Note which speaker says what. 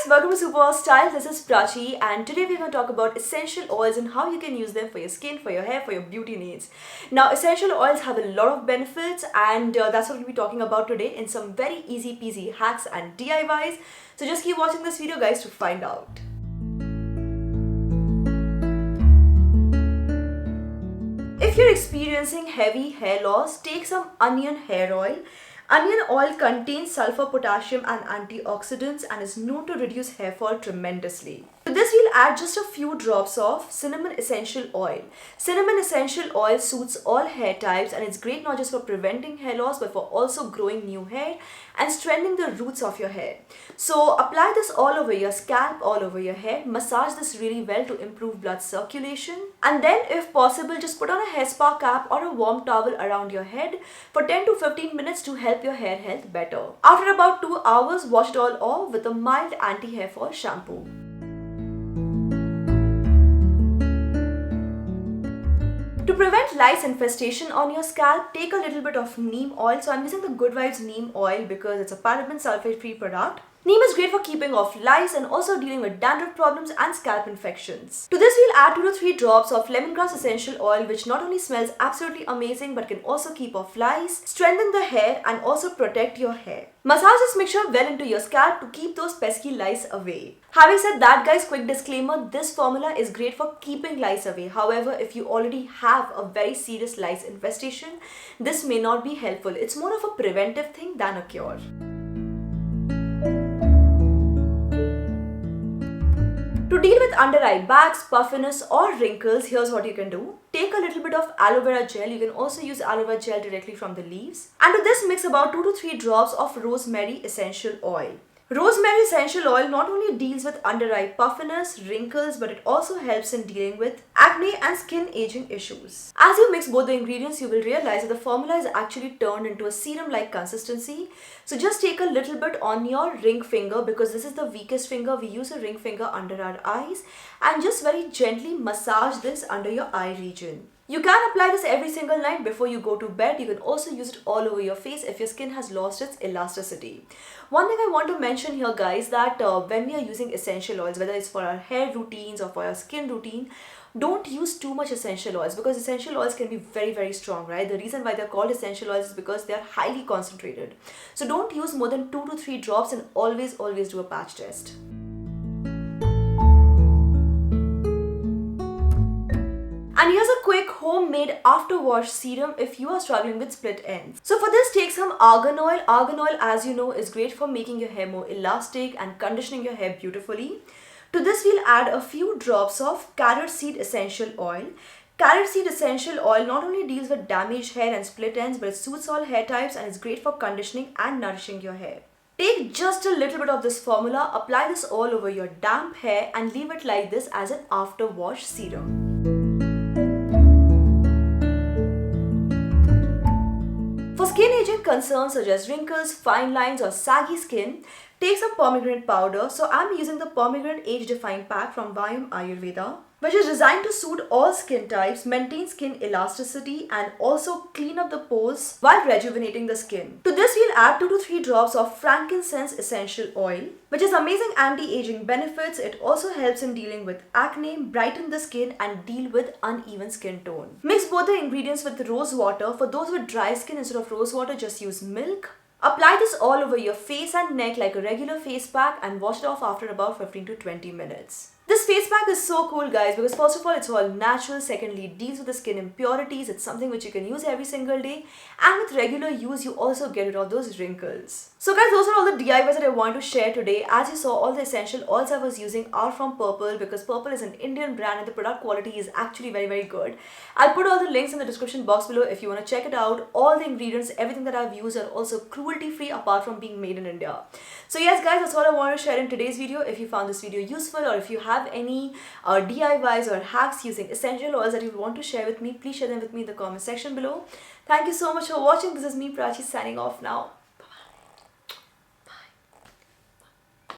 Speaker 1: guys, welcome to SuperWowStyle. This is Prachi and today we're going to talk about essential oils and how you can use them for your skin, for your hair, for your beauty needs. Now, essential oils have a lot of benefits and that's what we'll be talking about today in some very easy peasy hacks and DIYs. So just keep watching this video guys to find out. If you're experiencing heavy hair loss, take some onion hair oil. Onion oil contains sulfur, potassium and antioxidants and is known to reduce hair fall tremendously. To this we'll add just a few drops of cinnamon essential oil. Cinnamon essential oil suits all hair types and it's great not just for preventing hair loss but for also growing new hair and strengthening the roots of your hair. So apply this all over your scalp, all over your hair. Massage this really well to improve blood circulation. And then if possible, just put on a hair spa cap or a warm towel around your head for 10 to 15 minutes to help your hair health better. After about 2 hours, wash it all off with a mild anti-hair fall shampoo. To prevent lice infestation on your scalp, take a little bit of neem oil. So I'm using the Good Vibes neem oil because it's a paraben sulfate free product. Neem is great for keeping off lice and also dealing with dandruff problems and scalp infections. To this we'll add 2 to 3 drops of lemongrass essential oil, which not only smells absolutely amazing but can also keep off lice, strengthen the hair and also protect your hair. Massage this mixture well into your scalp to keep those pesky lice away. Having said that guys, quick disclaimer, this formula is great for keeping lice away. However, if you already have a very serious lice infestation, this may not be helpful. It's more of a preventive thing than a cure. To deal with under eye bags, puffiness or wrinkles, here's what you can do. Take a little bit of aloe vera gel. You can also use aloe vera gel directly from the leaves. And to this mix about 2 to 3 drops of rosemary essential oil. Rosemary essential oil not only deals with under eye puffiness, wrinkles, but it also helps in dealing with acne and skin aging issues. As you mix both the ingredients, you will realize that the formula is actually turned into a serum-like consistency. So just take a little bit on your ring finger because this is the weakest finger. We use a ring finger under our eyes and just very gently massage this under your eye region. You can apply this every single night before you go to bed. You can also use it all over your face if your skin has lost its elasticity. One thing I want to mention here guys, that when we are using essential oils, whether it's for our hair routines or for our skin routine, don't use too much essential oils because essential oils can be very strong, right? The reason why they're called essential oils is because they are highly concentrated. So don't use more than 2 to 3 drops and always do a patch test. And here's a quick homemade after wash serum if you are struggling with split ends. So for this, take some argan oil. Argan oil, as you know, is great for making your hair more elastic and conditioning your hair beautifully. To this, we'll add a few drops of carrot seed essential oil. Carrot seed essential oil not only deals with damaged hair and split ends, but it suits all hair types and is great for conditioning and nourishing your hair. Take just a little bit of this formula, apply this all over your damp hair and leave it like this as an after wash serum. For skin aging concerns such as wrinkles, fine lines or saggy skin, take some pomegranate powder. So I'm using the Pomegranate Age Defying pack from Vayam Ayurveda, which is designed to suit all skin types, maintain skin elasticity and also clean up the pores while rejuvenating the skin. To this we'll add 2 to 3 drops of Frankincense essential oil, which has amazing anti-aging benefits. It also helps in dealing with acne, brighten the skin and deal with uneven skin tone. Mix both the ingredients with rose water. For those with dry skin, instead of rose water, just use milk. Apply this all over your face and neck like a regular face pack and wash it off after about 15 to 20 minutes. This face pack is so cool guys because first of all it's all natural, secondly it deals with the skin impurities, it's something which you can use every single day and with regular use you also get rid of those wrinkles. So guys, those are all the DIYs that I want to share today. As you saw, all the essential oils I was using are from Purplle because Purplle is an Indian brand and the product quality is actually very good. I'll put all the links in the description box below if you want to check it out. All the ingredients, everything that I've used are also cruelty free apart from being made in India. So yes guys, that's all I want to share in today's video. If you found this video useful or if you have any DIYs or hacks using essential oils that you want to share with me, please share them with me in the comment section below. Thank you so much for watching. This is me, Prachi, signing off now.